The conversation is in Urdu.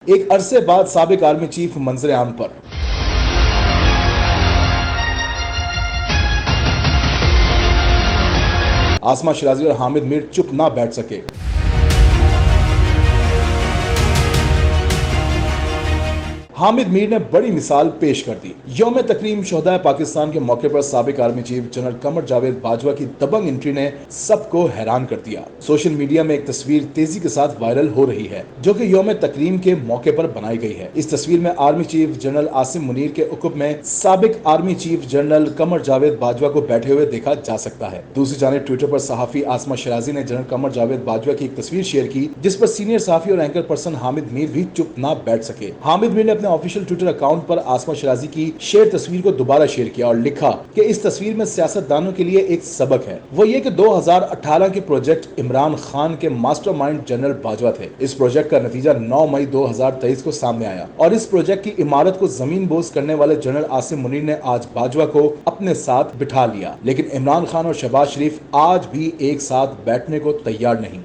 ایک عرصے بعد سابق آرمی چیف منظر عام پر۔ آسما شیرازی اور حامد میر چپ نہ بیٹھ سکے۔ حامد میر نے بڑی مثال پیش کر دی۔ یوم تکریم شہدائے پاکستان کے موقع پر سابق army chief general Qamar Javed Bajwa کی دبنگ انٹری نے سب کو حیران کر دیا۔ سوشل میڈیا میں ایک تصویر تیزی کے ساتھ وائرل ہو رہی ہے جو کہ یوم تکریم کے موقع پر بنائی گئی ہے۔ اس تصویر میں army chief general Asim Munir کے عقب میں سابق army chief general Qamar Javed Bajwa کو بیٹھے ہوئے دیکھا جا سکتا ہے۔ دوسری جانب ٹویٹر پر صحافی آسما شیرازی نے جنرل قمر جاوید باجوہ کی ایک تصویر شیئر کی جس پر سینئر صحافی اور اینکر پرسن حامد میر بھی چپ نہ بیٹھ سکے۔ حامد میر نے اپنے آفیشیل ٹویٹر اکاؤنٹ پر آسما شیرازی کی شیئر تصویر کو دوبارہ شیئر کیا اور لکھا کہ اس تصویر میں سیاست دانوں کے لیے ایک سبق ہے، وہ یہ کہ 2018 کے پروجیکٹ عمران خان کے ماسٹر مائنڈ جنرل باجوہ تھے۔ اس پروجیکٹ کا نتیجہ 9 مئی 2023 کو سامنے آیا اور اس پروجیکٹ کی عمارت کو زمین بوس کرنے والے جنرل عاصم منیر نے آج باجوہ کو اپنے ساتھ بٹھا لیا، لیکن عمران خان اور شہباز شریف آج بھی ایک ساتھ بیٹھنے کو تیار نہیں۔